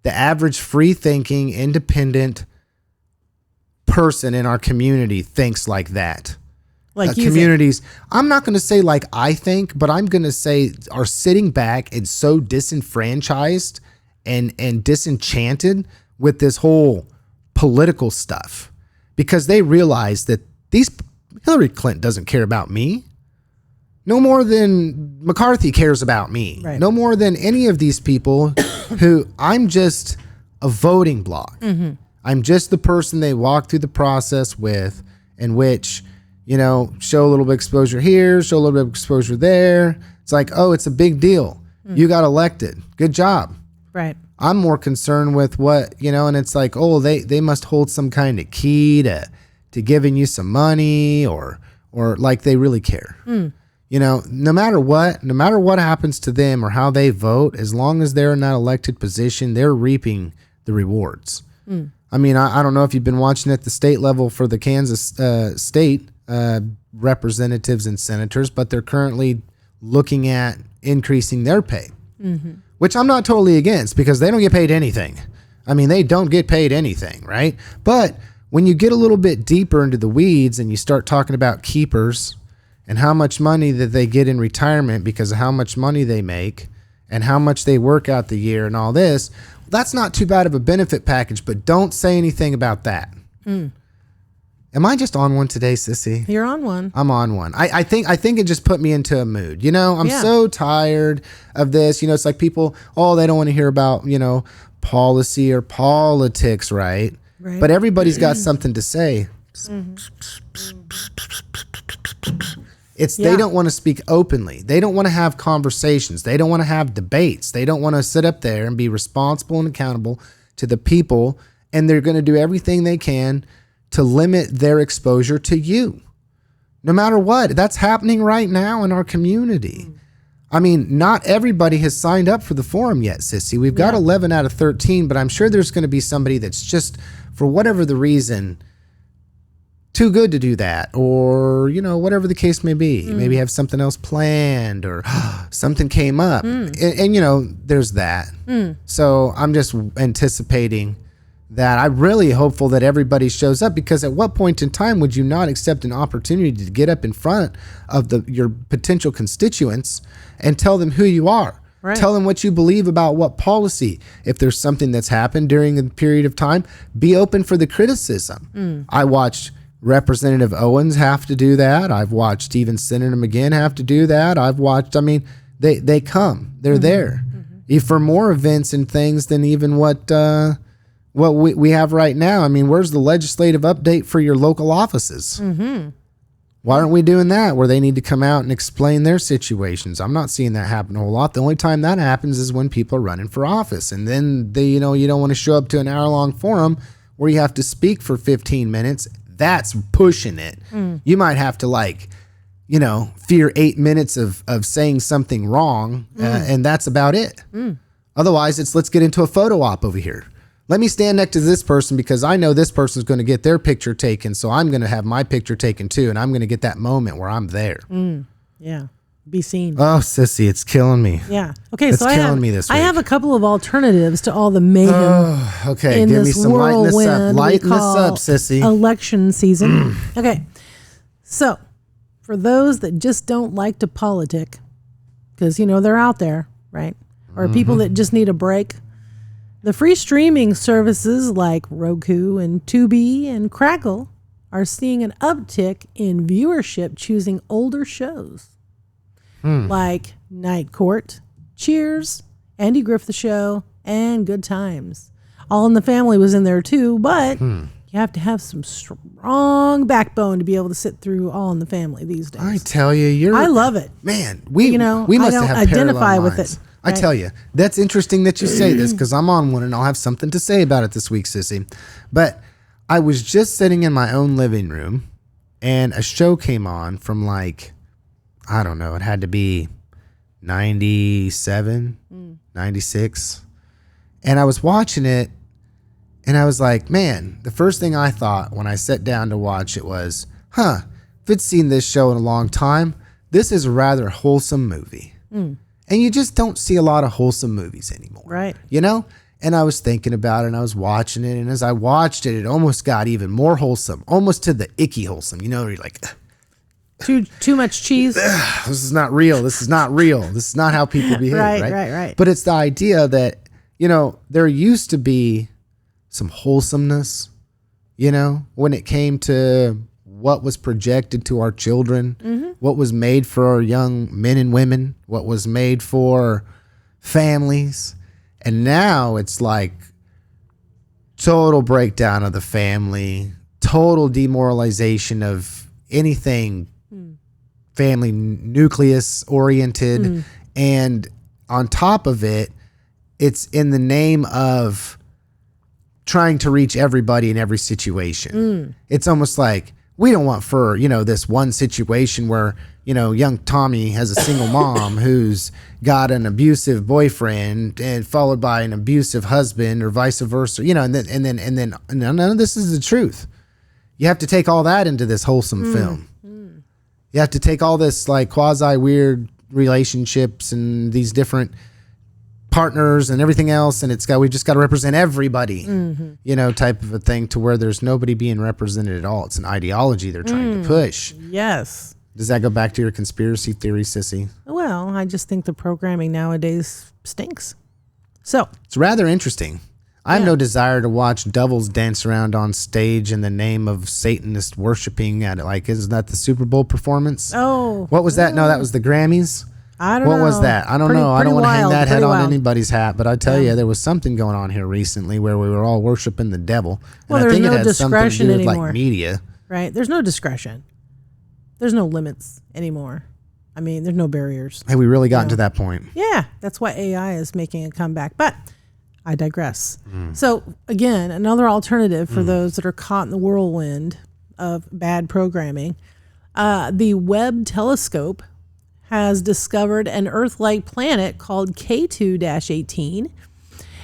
The average free-thinking, independent person in our community thinks like that. Like communities, I'm not going to say like I think, but I'm going to say are sitting back and so disenfranchised and disenchanted with this whole political stuff because they realize that Hillary Clinton doesn't care about me. No more than McCarthy cares about me. Right. No more than any of these people who I'm just a voting block. Mm-hmm. I'm just the person they walk through the process with, in which, you know, show a little bit of exposure here, show a little bit of exposure there. It's like, oh, it's a big deal. You got elected. Good job. Right. I'm more concerned with what, you know, and it's like, oh, they must hold some kind of key to giving you some money or like they really care. You know, no matter what happens to them or how they vote, as long as they're in that elected position, they're reaping the rewards. I mean, I don't know if you've been watching at the state level for the Kansas state representatives and senators, but they're currently looking at increasing their pay, which I'm not totally against because they don't get paid anything. I mean, they don't get paid anything, right? But when you get a little bit deeper into the weeds and you start talking about keepers and how much money that they get in retirement because of how much money they make and how much they work out the year and all this, that's not too bad of a benefit package, but don't say anything about that. Am I just on one today, Sissy? You're on one. I'm on one. I think it just put me into a mood. You know, I'm so tired of this. You know, it's like people, they don't want to hear about, you know, policy or politics, right? Right. But everybody's got something to say. They don't want to speak openly. They don't want to have conversations. They don't want to have debates. They don't want to sit up there and be responsible and accountable to the people. And they're going to do everything they can to limit their exposure to you. No matter what. That's happening right now in our community. I mean, not everybody has signed up for the forum yet, Sissy. We've got 11 out of 13, but I'm sure there's going to be somebody that's just, for whatever the reason, too good to do that, or, you know, whatever the case may be. Maybe have something else planned, or something came up. And, you know, there's that. So I'm just anticipating that. I'm really hopeful that everybody shows up, because at what point in time would you not accept an opportunity to get up in front of your potential constituents and tell them who you are? Right. Tell them what you believe about what policy. If there's something that's happened during a period of time, be open for the criticism. I watched Representative Owens have to do that. I've watched even Senator McGinn have to do that. I've watched, I mean, they come. They're there for more events and things than even what we have right now. I mean, where's the legislative update for your local offices? Why aren't we doing that, where they need to come out and explain their situations? I'm not seeing that happen a whole lot. The only time that happens is when people are running for office. And then you don't want to show up to an hour-long forum where you have to speak for 15 minutes. That's pushing it. You might have to fear 8 minutes of saying something wrong, and that's about it. Otherwise, it's let's get into a photo op over here. Let me stand next to this person because I know this person's going to get their picture taken, so I'm going to have my picture taken too, and I'm going to get that moment where I'm there. Yeah. Be seen. Oh, Sissy, it's killing me. Yeah. Okay, It's so killing me this I week. have a couple of alternatives to all the mayhem. Okay, in give me this some lighten this up. whirlwind we Lighten this call up, Sissy. Election season. Okay. So, for those that just don't like to politic, because, they're out there, right? Or people that just need a break, the free streaming services like Roku and Tubi and Crackle are seeing an uptick in viewership choosing older shows like Night Court, Cheers, Andy Griffith Show, and Good Times. All in the Family was in there too, but you have to have some strong backbone to be able to sit through All in the Family these days. I tell you, I love it. Man, we must I don't have identify parallel with minds. it. I tell you, that's interesting that you say this because I'm on one and I'll have something to say about it this week, Sissy. But I was just sitting in my own living room and a show came on from like, I don't know, it had to be 97, 96. And I was watching it and I was like, man, the first thing I thought when I sat down to watch it was, if it's seen this show in a long time, this is a rather wholesome movie. And you just don't see a lot of wholesome movies anymore. Right. And I was thinking about it and I was watching it. And as I watched it, it almost got even more wholesome, almost to the icky wholesome. Where you're like, too much cheese. this is not real. This is not real. This is not how people behave. Right. But it's the idea that, there used to be some wholesomeness, when it came to what was projected to our children, what was made for our young men and women, what was made for families. And now it's like total breakdown of the family, total demoralization of anything family nucleus oriented. And on top of it, it's in the name of trying to reach everybody in every situation. It's almost like we don't want for, this one situation where, young Tommy has a single mom who's got an abusive boyfriend and followed by an abusive husband or vice versa, and then none of this is the truth. You have to take all that into this wholesome film. You have to take all this like quasi weird relationships and these different partners and everything else, and we've just got to represent everybody, type of a thing to where there's nobody being represented at all. It's an ideology they're trying to push. Yes. Does that go back to your conspiracy theory, Sissy? Well, I just think the programming nowadays stinks. So it's rather interesting. I have no desire to watch devils dance around on stage in the name of Satanist worshiping at it. Like, isn't that the Super Bowl performance? Oh, what was that? No, that was the Grammys. I don't know. What was that? I don't know. I don't want to hang that head on wild. Anybody's hat, but I tell you, there was something going on here recently where we were all worshiping the devil. Well, and I think there's it no had something to do discretion with anymore. like media. Right. There's no discretion. There's no limits anymore. I mean, there's no barriers. Have we really gotten to that point? Yeah. That's why AI is making a comeback. But I digress. So, again, another alternative for those that are caught in the whirlwind of bad programming. The Webb telescope has discovered an Earth-like planet called K2-18.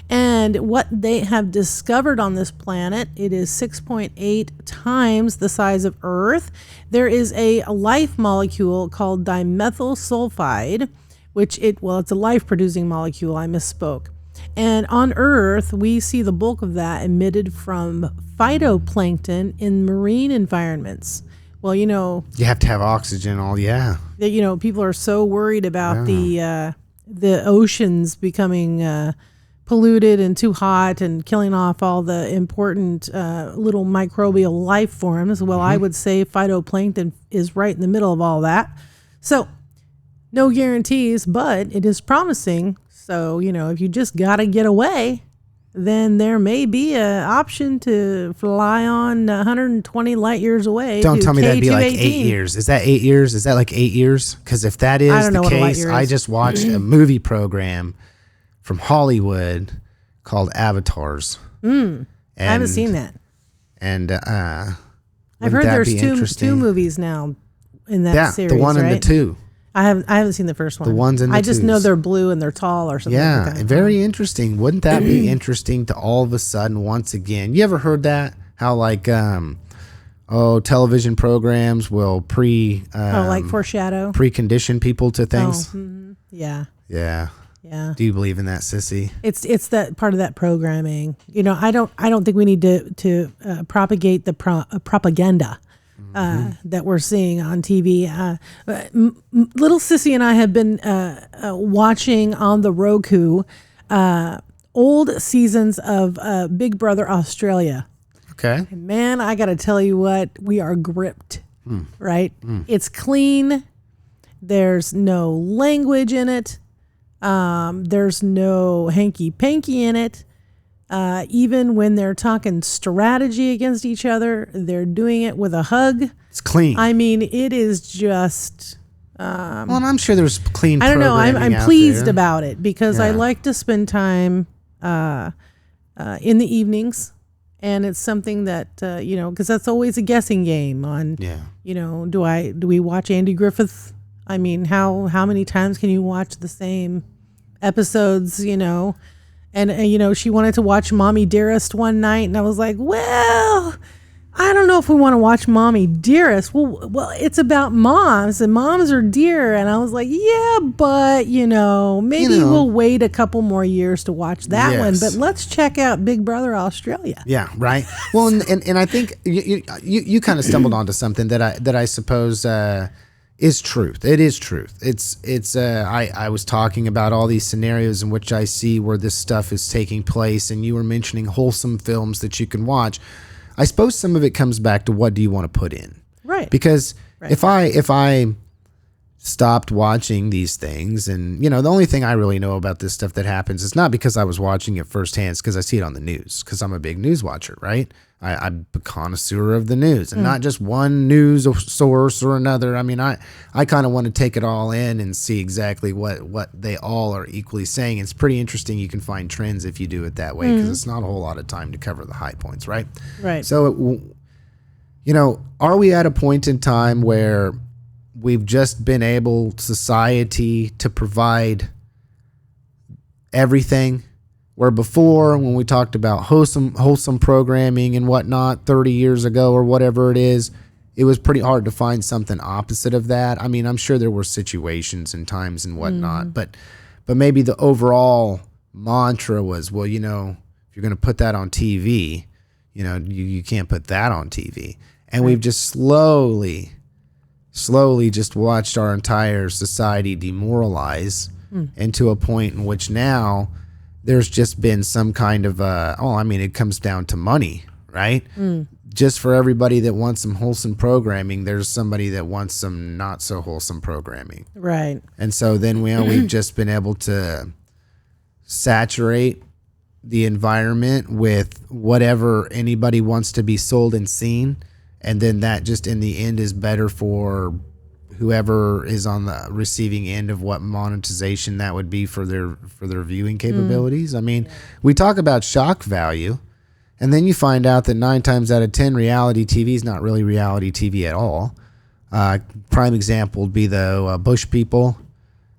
And what they have discovered on this planet, it is 6.8 times the size of Earth. There is a life molecule called dimethyl sulfide, which it's a life-producing molecule. I misspoke. And on Earth, we see the bulk of that emitted from phytoplankton in marine environments. Well, you have to have oxygen. People are so worried about the oceans becoming polluted and too hot and killing off all the important little microbial life forms. Well, I would say phytoplankton is right in the middle of all that. So, no guarantees, but it is promising. So, if you just got to get away, then there may be an option to fly on 120 light years away. Don't tell me that'd be like 8 years. Is that 8 years? Is that like 8 years? Because if that is the case, I just watched a movie program from Hollywood called Avatars. I haven't seen that. And I've heard there's two movies now in that series. Yeah, the one right? and the two. I haven't seen the first one. The ones in the I just twos. know they're blue and they're tall or something. Yeah, like that. very interesting. Wouldn't that be interesting to all of a sudden once again? You ever heard that? How like television programs will like foreshadow, precondition people to things. Yeah. Yeah. Yeah. Do you believe in that, Sissy? It's that part of that programming. I don't think we need to propagate the propaganda that we're seeing on TV. Little Sissy and I have been watching on the Roku old seasons of Big Brother Australia. Okay. And man, I got to tell you what, we are gripped, right? It's clean. There's no language in it. There's no hanky-panky in it. Even when they're talking strategy against each other, they're doing it with a hug. It's clean. I mean, it is just... well, and I'm sure there's clean I don't know. programming I'm out pleased there. about it because I like to spend time in the evenings. And it's something that, because that's always a guessing game on, do we watch Andy Griffith? I mean, how many times can you watch the same episodes, And she wanted to watch Mommy Dearest one night. And I was like, well, I don't know if we want to watch Mommy Dearest. Well, it's about moms and moms are dear. And I was like, yeah, but, maybe we'll wait a couple more years to watch that one. But let's check out Big Brother Australia. Yeah, right. Well, and I think you kind of stumbled onto something that I suppose is truth. It is truth. I was talking about all these scenarios in which I see where this stuff is taking place, and you were mentioning wholesome films that you can watch. I suppose some of it comes back to what do you want to put in, right? Because if I stopped watching these things, and the only thing I really know about this stuff that happens is not because I was watching it firsthand, it's because I see it on the news, because I'm a big news watcher, right? I'm a connoisseur of the news, and not just one news source or another. I mean, I kind of want to take it all in and see exactly what they all are equally saying. It's pretty interesting. You can find trends if you do it that way, because it's not a whole lot of time to cover the high points, right? Right. So, are we at a point in time where we've just been able, society, to provide everything? Where before, when we talked about wholesome programming and whatnot 30 years ago or whatever it is, it was pretty hard to find something opposite of that. I mean, I'm sure there were situations and times and whatnot, but maybe the overall mantra was, well, if you're going to put that on TV, you can't put that on TV. And we've just slowly just watched our entire society demoralize into a point in which now there's just been some kind of it comes down to money, right? Just for everybody that wants some wholesome programming, there's somebody that wants some not so wholesome programming. Right. And so then we've just been able to saturate the environment with whatever anybody wants to be sold and seen. And then that just in the end is better for whoever is on the receiving end of what monetization that would be for their viewing capabilities. I mean, we talk about shock value, and then you find out that 9 times out of 10 reality TV is not really reality TV at all. Prime example would be the Bush people,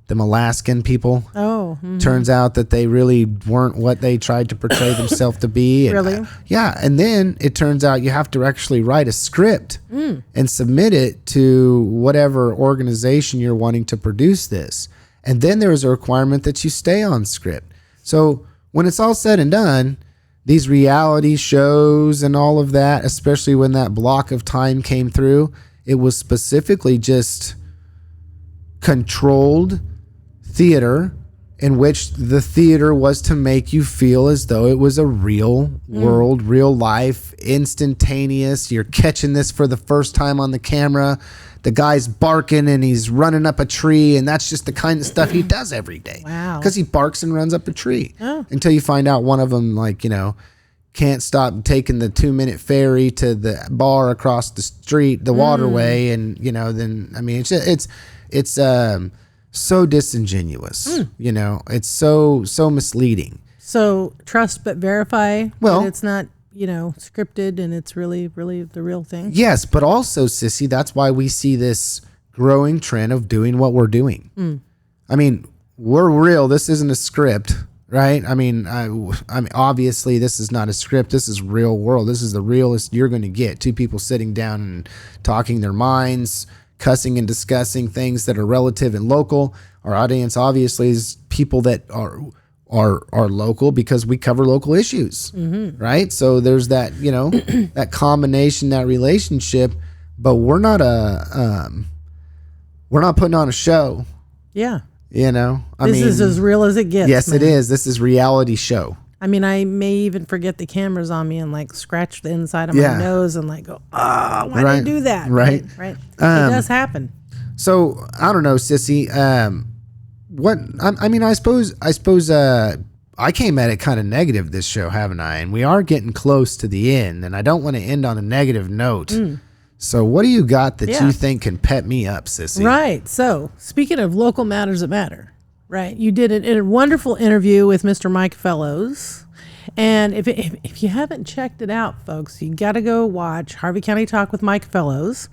the Alaskan people. Oh. Turns out that they really weren't what they tried to portray themselves to be. And, Really? Yeah. And then it turns out you have to actually write a script and submit it to whatever organization you're wanting to produce this. And then there is a requirement that you stay on script. So when it's all said and done, these reality shows and all of that, especially when that block of time came through, it was specifically just controlled theater in which the theater was to make you feel as though it was a real world, real life, instantaneous. You're catching this for the first time on the camera. The guy's barking and he's running up a tree, and that's just the kind of stuff he does every day. Wow. Because he barks and runs up a tree. Until you find out one of them, can't stop taking the 2-minute ferry to the bar across the street, the waterway, and it's so disingenuous. It's so misleading. So trust but verify. Well, that it's not scripted and it's really the real thing. Yes, but also, Sissy, that's why we see this growing trend of doing what we're doing. I mean, we're real. This isn't a script, right? I mean, obviously this is not a script. This is real world. This is the realest you're going to get. Two people sitting down and talking their minds, cussing and discussing things that are relative and local. Our audience obviously is people that are local because we cover local issues, right? So there's that, that combination, that relationship, but we're not putting on a show. Yeah. This is as real as it gets. Yes, man. it is. This is reality show. I mean, I may even forget the camera's on me and like scratch the inside of my nose and like go, why did I do that? Right. It does happen. So I don't know, Sissy. I suppose I came at it kind of negative this show, haven't I? And we are getting close to the end, and I don't want to end on a negative note. So what do you got that you think can pep me up, Sissy? Right. So speaking of local matters that matter, right? You did a wonderful interview with Mr. Mike Fellows. And if you haven't checked it out, folks, you got to go watch Harvey County Talk with Mike Fellows.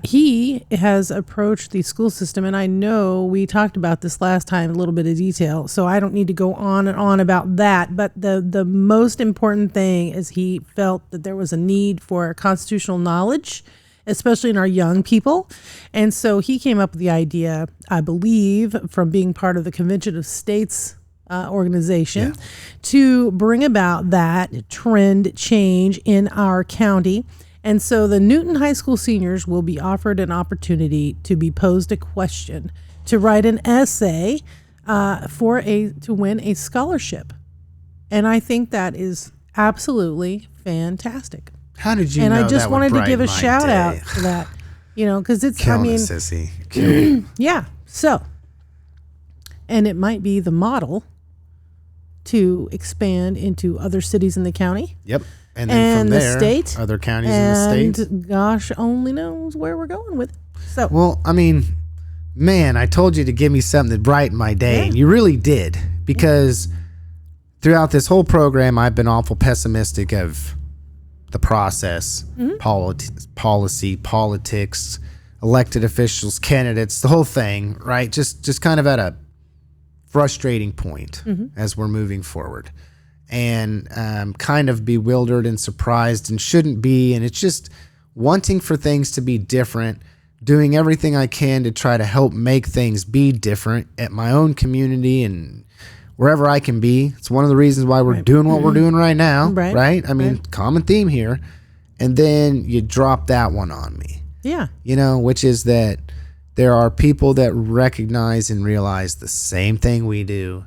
He has approached the school system, and I know we talked about this last time, a little bit of detail, so I don't need to go on and on about that. But the most important thing is he felt that there was a need for constitutional knowledge, especially in our young people. And so he came up with the idea, I believe, from being part of the Convention of States organization, to bring about that trend change in our county. And so the Newton High School seniors will be offered an opportunity to be posed a question, to write an essay to win a scholarship. And I think that is absolutely fantastic. How did you and know I just that wanted would to give a brighten my shout day? out to that, because it's, Killing it, Sissy. Killing it. yeah. So, and it might be the model to expand into other cities in the county. Yep. And then from the there, state, other counties in the state. And gosh only knows where we're going with it. So, well, I mean, man, I told you to give me something that brightened my day, and you really did. Because throughout this whole program, I've been awful pessimistic of the process, policy, politics, elected officials, candidates, the whole thing, right? Just kind of at a frustrating point as we're moving forward. And kind of bewildered and surprised and shouldn't be. And it's just wanting for things to be different, doing everything I can to try to help make things be different at my own community and wherever I can be. It's one of the reasons why we're doing what we're doing right now, right? I mean, common theme here. And then you drop that one on me. Yeah. Which is that there are people that recognize and realize the same thing we do.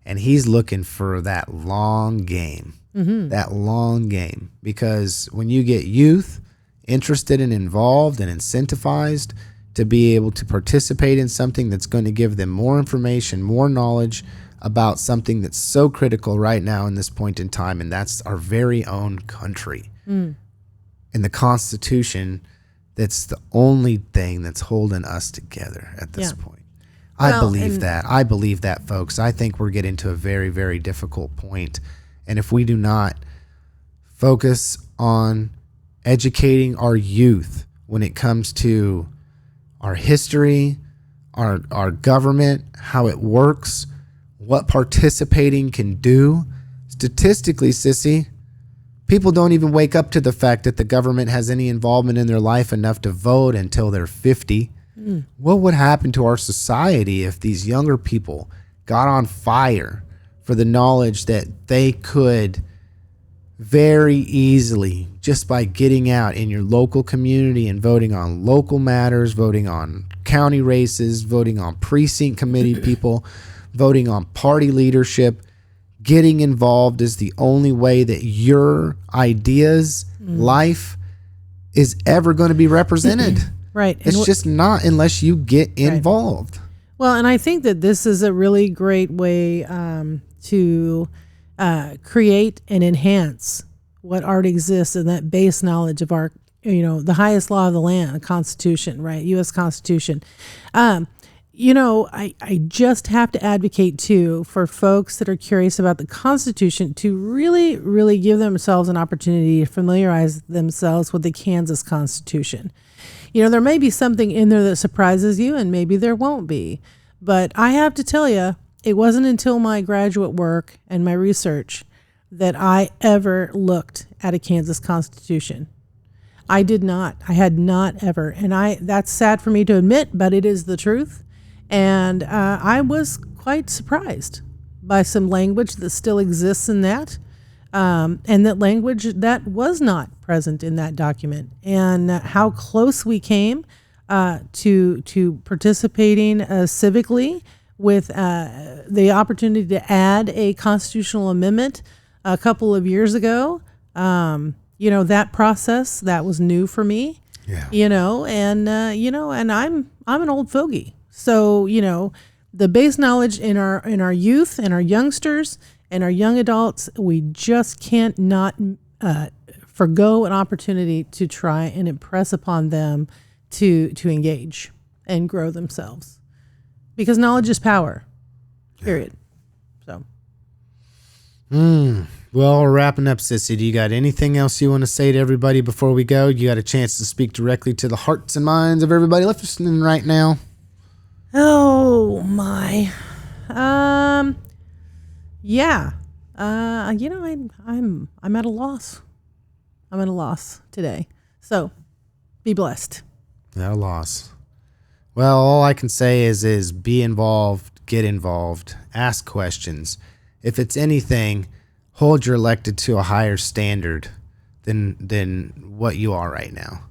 And he's looking for that long game, because when you get youth interested and involved and incentivized to be able to participate in something that's going to give them more information, more knowledge about something that's so critical right now in this point in time, and that's our very own country. And the Constitution, that's the only thing that's holding us together at this point. I believe that, folks. I think we're getting to a very, very difficult point. And if we do not focus on educating our youth when it comes to our history, our government, how it works, what participating can do, statistically, Sissy, people don't even wake up to the fact that the government has any involvement in their life enough to vote until they're 50. What would happen to our society if these younger people got on fire for the knowledge that they could very easily, just by getting out in your local community and voting on local matters, voting on county races, voting on precinct committee people, voting on party leadership, getting involved is the only way that your ideas, life is ever going to be represented. Right. It's just not unless you get involved. Right. Well, and I think that this is a really great way to create and enhance what already exists in that base knowledge of our, the highest law of the land, the Constitution, right? U.S. Constitution. I just have to advocate too for folks that are curious about the Constitution to really, really give themselves an opportunity to familiarize themselves with the Kansas Constitution. There may be something in there that surprises you, and maybe there won't be. But I have to tell you, it wasn't until my graduate work and my research that I ever looked at a Kansas Constitution. I did not. I had not ever. And that's sad for me to admit, but it is the truth. And I was quite surprised by some language that still exists in that, and that language that was not present in that document, and how close we came to participating civically with the opportunity to add a constitutional amendment a couple of years ago. That process, that was new for me. Yeah. And I'm an old fogey. So, the base knowledge in our youth and our youngsters and our young adults, we just can't not forgo an opportunity to try and impress upon them to engage and grow themselves, because knowledge is power, period. So. Well, we're wrapping up, Sissy. Do you got anything else you want to say to everybody before we go? You got a chance to speak directly to the hearts and minds of everybody listening right now. Oh my. Yeah. I'm at a loss. I'm at a loss today. So be blessed. At a loss. Well, all I can say is be involved, get involved, ask questions. If it's anything, hold your elected to a higher standard than what you are right now.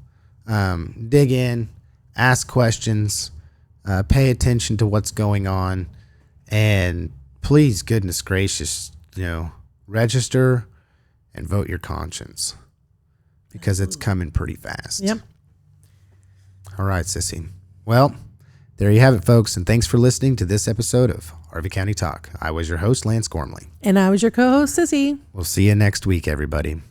Dig in, ask questions, pay attention to what's going on, and please, goodness gracious, register and vote your conscience, because it's coming pretty fast. Yep. All right, Sissy. Well, there you have it, folks, and thanks for listening to this episode of Harvey County Talk. I was your host, Lance Gormley. And I was your co-host, Sissy. We'll see you next week, everybody.